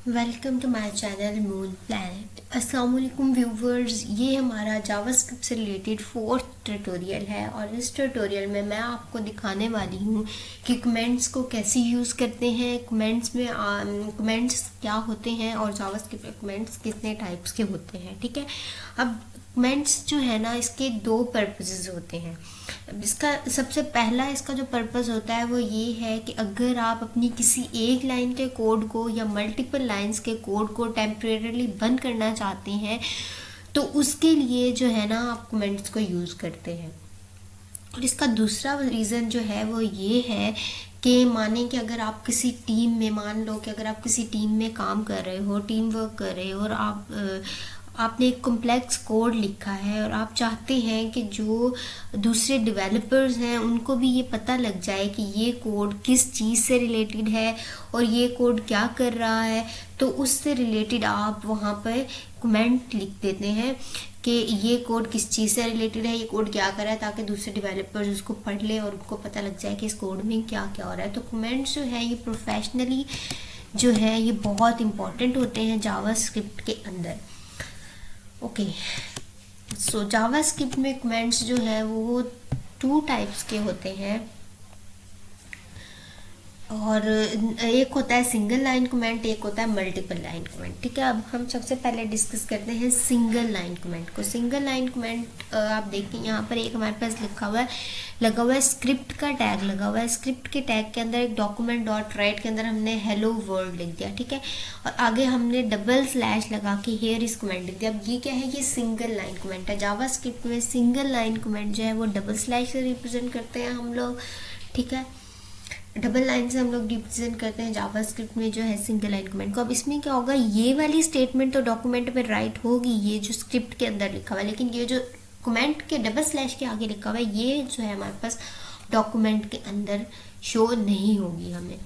Welcome to my channel moon planet. अस्सलाम वालेकुम viewers, ये हमारा जावास्क्रिप्ट से रिलेटेड फोर्थ ट्यूटोरियल है और इस ट्यूटोरियल में मैं आपको दिखाने वाली हूँ कि कमेंट्स को कैसे यूज़ करते हैं, कमेंट्स में कमेंट्स क्या होते हैं और जावास्क्रिप्ट में कमेंट्स कितने टाइप्स के होते हैं। ठीक है, अब कमेंट्स जो है ना, इसके दो पर्पसेस होते हैं। इसका सबसे पहला इसका जो पर्पस होता है वो ये है कि अगर आप अपनी किसी एक लाइन के कोड को या मल्टीपल लाइंस के कोड को टेम्परेरली बंद करना चाहते हैं तो उसके लिए जो है ना आप कमेंट्स को यूज़ करते हैं। और इसका दूसरा रीज़न जो है वो ये है कि माने कि अगर आप किसी टीम में, मान लो कि अगर आप किसी टीम में काम कर रहे हो, टीम वर्क कर रहे हो और आपने एक कॉम्प्लेक्स कोड लिखा है और आप चाहते हैं कि जो दूसरे डेवलपर्स हैं उनको भी ये पता लग जाए कि ये कोड किस चीज़ से रिलेटेड है और ये कोड क्या कर रहा है, तो उससे रिलेटेड आप वहाँ पर कमेंट लिख देते हैं कि ये कोड किस चीज़ से रिलेटेड है, ये कोड क्या कर रहा है, ताकि दूसरे डेवलपर्स उसको पढ़ ले और उनको पता लग जाए कि इस कोड में क्या क्या हो रहा है। तो कमेंट्स जो है ये प्रोफेशनली जो है ये बहुत इंपॉर्टेंट होते हैं जावास्क्रिप्ट के अंदर। ओके, सो जावास्क्रिप्ट में कमेंट्स जो है वो टू टाइप्स के होते हैं और एक होता है सिंगल लाइन कमेंट, एक होता है मल्टीपल लाइन कमेंट। ठीक है, अब हम सबसे पहले डिस्कस करते हैं सिंगल लाइन कमेंट को। सिंगल लाइन कमेंट आप देखिए यहाँ पर एक हमारे पास लगा हुआ है स्क्रिप्ट का टैग लगा हुआ है। स्क्रिप्ट के टैग के अंदर एक डॉक्यूमेंट डॉट राइट के अंदर हमने हेलो वर्ल्ड लिख दिया। ठीक है, और आगे हमने डबल स्लैश लगा के हियर इज कमेंट लिख दिया। अब ये क्या है, ये सिंगल लाइन कमेंट है। जावास्क्रिप्ट में सिंगल लाइन कमेंट जो है वो डबल स्लैश से रिप्रेजेंट करते हैं हम लोग। ठीक है, डबल लाइन से हम लोग रिप्रेजेंट करते हैं जावास्क्रिप्ट में जो है सिंगल लाइन कमेंट को। अब इसमें क्या होगा, ये वाली स्टेटमेंट तो डॉक्यूमेंट में राइट होगी, ये जो स्क्रिप्ट के अंदर लिखा हुआ है, लेकिन ये जो कमेंट के डबल स्लैश के आगे लिखा हुआ है ये जो है हमारे पास डॉक्यूमेंट के अंदर शो नहीं होगी हमें।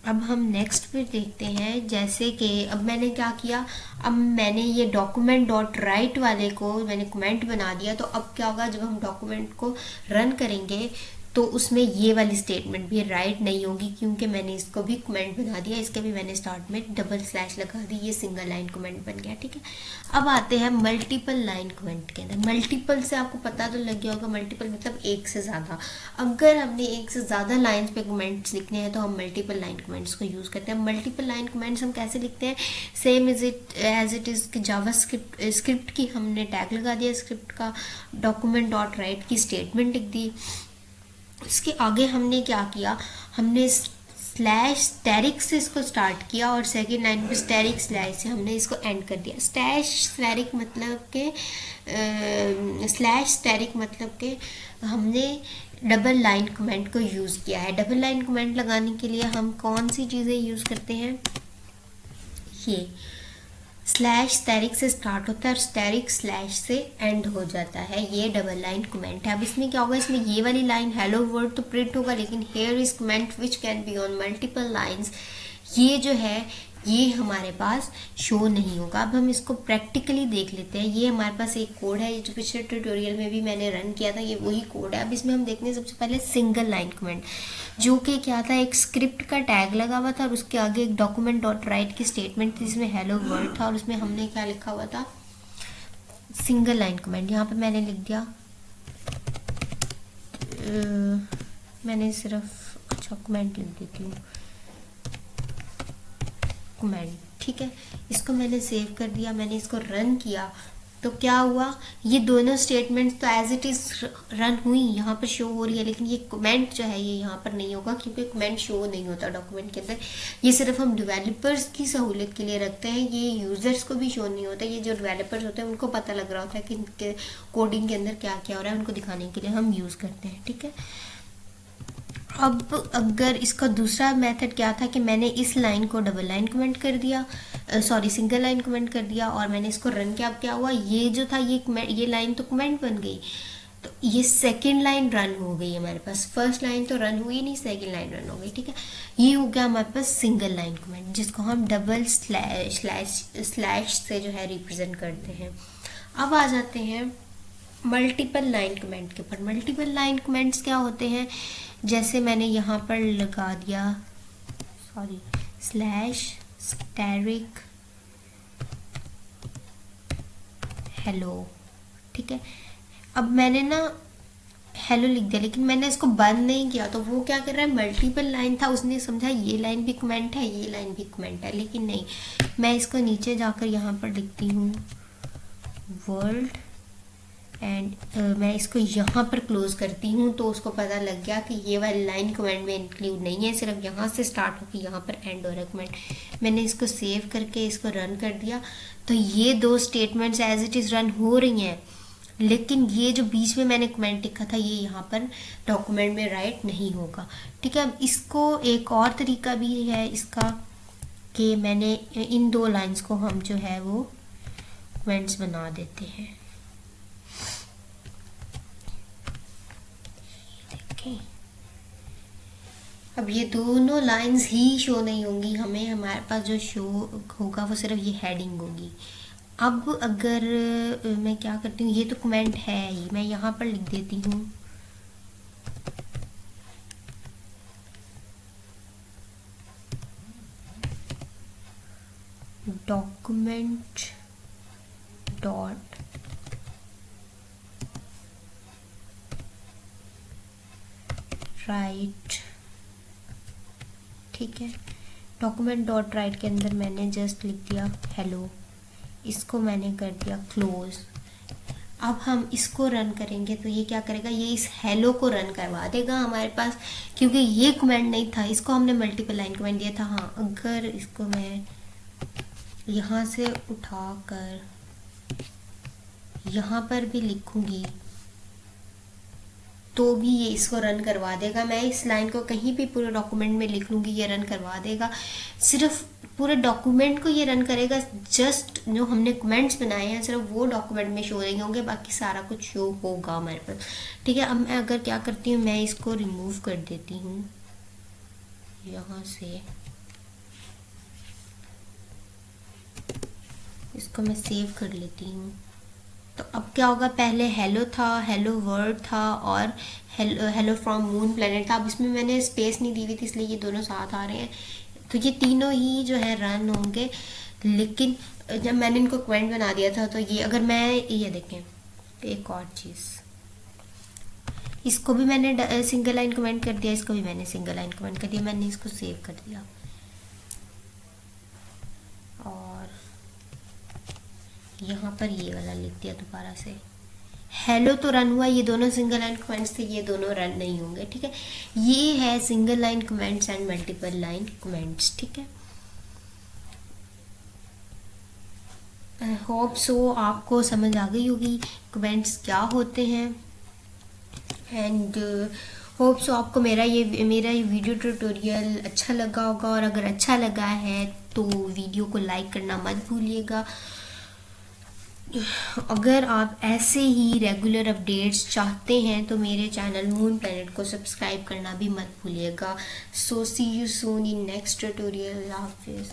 अब हम नेक्स्ट पे देखते हैं, जैसे कि अब मैंने क्या किया, अब मैंने ये डॉक्यूमेंट डॉट राइट वाले को मैंने कमेंट बना दिया। तो अब क्या होगा, जब हम डॉक्यूमेंट को रन करेंगे तो उसमें ये वाली स्टेटमेंट भी राइट नहीं होगी, क्योंकि मैंने इसको भी कमेंट बना दिया, इसके भी मैंने स्टार्ट में डबल स्लैश लगा दी, ये सिंगल लाइन कमेंट बन गया। ठीक है, अब आते हैं मल्टीपल लाइन कमेंट के अंदर। मल्टीपल से आपको पता तो लग गया होगा, मल्टीपल मतलब एक से ज़्यादा। अगर हमने एक से ज़्यादा लाइन्स पे कमेंट्स लिखने हैं तो हम मल्टीपल लाइन कमेंट्स को यूज़ करते हैं। मल्टीपल लाइन कमेंट्स हम कैसे लिखते हैं, सेम एज इट इज़ कि स्क्रिप्ट की हमने टैग लगा दिया, स्क्रिप्ट का डॉक्यूमेंट डॉट राइट की स्टेटमेंट लिख दी। इसके आगे हमने क्या किया, हमने स्लैश स्टैरिक से इसको स्टार्ट किया और सेकेंड लाइन पे स्टैरिक स्लैश से हमने इसको एंड कर दिया। स्टैरिक मतलब के स्लैश स्टैरिक मतलब के हमने डबल लाइन कमेंट को यूज़ किया है। डबल लाइन कमेंट लगाने के लिए हम कौन सी चीज़ें यूज़ करते हैं, ये स्लैश स्टैरिक से स्टार्ट होता है और स्टैरिक स्लैश से एंड हो जाता है, ये डबल लाइन कमेंट है। अब इसमें क्या होगा, इसमें ये वाली लाइन हेलो वर्ड तो प्रिंट होगा, लेकिन here is comment which can be on multiple lines, ये जो है ये हमारे पास शो नहीं होगा। अब हम इसको प्रैक्टिकली देख लेते हैं। ये हमारे पास एक कोड है जो पिछले ट्यूटोरियल में भी मैंने रन किया था, ये वही कोड है। अब इसमें हम देखते हैं सबसे पहले सिंगल लाइन कमेंट, जो कि क्या था, एक स्क्रिप्ट का टैग लगा हुआ था और उसके आगे एक डॉक्यूमेंट डॉट राइट की स्टेटमेंट थी जिसमें हेलो वर्ल्ड था और उसमें हमने क्या लिखा हुआ था, सिंगल लाइन कमेंट। यहाँ पे मैंने लिख दिया मैंने सिर्फ अच्छा कमेंट लिख देती हूँ, कमेंट। ठीक है, इसको मैंने सेव कर दिया, मैंने इसको रन किया तो क्या हुआ, ये दोनों स्टेटमेंट्स तो एज इट इज़ रन हुई, यहाँ पर शो हो रही है, लेकिन ये कमेंट जो है ये यहाँ पर नहीं होगा क्योंकि कमेंट शो नहीं होता डॉक्यूमेंट के अंदर। ये सिर्फ हम डेवलपर्स की सहूलियत के लिए रखते हैं, ये यूज़र्स को भी शो नहीं होता। ये जो डेवलपर्स होते हैं उनको पता लग रहा होता है कि कोडिंग के अंदर क्या क्या हो रहा है, उनको दिखाने के लिए हम यूज़ करते हैं। ठीक है, अब अगर इसका दूसरा मेथड क्या था कि मैंने इस लाइन को डबल लाइन कमेंट कर दिया, सिंगल लाइन कमेंट कर दिया और मैंने इसको रन किया। अब क्या हुआ, ये जो था ये लाइन तो कमेंट बन गई, तो ये सेकंड लाइन रन हो गई हमारे पास। फर्स्ट लाइन तो रन हुई नहीं, सेकंड लाइन रन हो गई। ठीक है, ये हो गया हमारे पास सिंगल लाइन कमेंट, जिसको हम डबल स्लैश से जो है रिप्रेजेंट करते हैं। अब आ जाते हैं मल्टीपल लाइन कमेंट के ऊपर। मल्टीपल लाइन कमेंट्स क्या होते हैं, जैसे मैंने यहाँ पर लगा दिया स्लैश स्टैटिक हेलो, ठीक है। अब मैंने ना हेलो लिख दिया, लेकिन मैंने इसको बंद नहीं किया, तो वो क्या कर रहा है, मल्टीपल लाइन था, उसने समझा ये लाइन भी कमेंट है, ये लाइन भी कमेंट है, लेकिन नहीं। मैं इसको नीचे जाकर यहाँ पर लिखती हूँ वर्ल्ड एंड मैं इसको यहाँ पर क्लोज करती हूँ, तो उसको पता लग गया कि ये वाली लाइन कमेंट में इंक्लूड नहीं है, सिर्फ यहाँ से स्टार्ट होकर यहाँ पर एंड हो रहा है कमेंट। मैंने इसको सेव करके इसको रन कर दिया, तो ये दो statements as it is run हो रही हैं, लेकिन ये जो बीच में मैंने कमेंट लिखा था ये यहाँ पर डॉक्यूमेंट में राइट नहीं होगा, ठीक है। अब इसको एक और तरीका भी है इसका कि मैंने इन दो लाइंस को हम जो है वो कमेंट्स बना देते हैं, देखें। अब ये दोनों लाइंस ही शो नहीं होंगी हमें, हमारे पास जो शो होगा वो सिर्फ ये हेडिंग होगी। अब अगर मैं क्या करती हूँ, ये तो कमेंट है ही, मैं यहाँ पर लिख देती हूँ डॉक्यूमेंट डॉट राइट, ठीक है। डॉक्यूमेंट डॉट राइट के अंदर मैंने जस्ट लिख दिया हेलो, इसको मैंने कर दिया क्लोज। अब हम इसको रन करेंगे तो ये क्या करेगा, ये इस हेलो को रन करवा देगा हमारे पास, क्योंकि ये कमेंट नहीं था, इसको हमने मल्टीपल लाइन कमेंट दिया था। हाँ, अगर इसको मैं यहाँ से उठाकर यहाँ पर भी लिखूंगी तो भी ये इसको रन करवा देगा। मैं इस लाइन को कहीं भी पूरे डॉक्यूमेंट में लिख लूँगी, ये रन करवा देगा। सिर्फ पूरे डॉक्यूमेंट को ये रन करेगा, जस्ट जो हमने कमेंट्स बनाए हैं सिर्फ वो डॉक्यूमेंट में शो नहीं होंगे, बाकी सारा कुछ शो होगा हमारे पास, ठीक है। अब मैं अगर क्या करती हूँ, मैं इसको रिमूव कर देती हूँ यहाँ से, इसको मैं सेव कर लेती हूँ। तो अब क्या होगा, पहले हेलो था, हेलो वर्ल्ड था और हेलो फ्रॉम मून प्लेनेट था। अब इसमें मैंने स्पेस नहीं दी हुई थी इसलिए ये दोनों साथ आ रहे हैं, तो ये तीनों ही जो है रन होंगे। लेकिन जब मैंने इनको कमेंट बना दिया था तो ये, अगर मैं ये देखें एक और चीज़, इसको भी मैंने सिंगल लाइन कमेंट कर दिया, इसको भी मैंने सिंगल लाइन कमेंट कर दिया, मैंने इसको सेव कर दिया और यहाँ पर ये वाला लिख दिया दोबारा से। हेलो तो रन हुआ, ये दोनों सिंगल लाइन कमेंट्स थे, ये दोनों रन नहीं होंगे, ठीक है। ये है single line comments and multiple line comments, ठीक है। होप सो आपको समझ आ गई होगी कमेंट्स क्या होते हैं, एंड होप सो आपको मेरा ये वीडियो ट्यूटोरियल अच्छा लगा होगा, और अगर अच्छा लगा है तो वीडियो को लाइक करना मत भूलिएगा। अगर आप ऐसे ही रेगुलर अपडेट्स चाहते हैं तो मेरे चैनल मून प्लैनेट को सब्सक्राइब करना भी मत भूलिएगा। So see you soon in next tutorial. हाफिज़।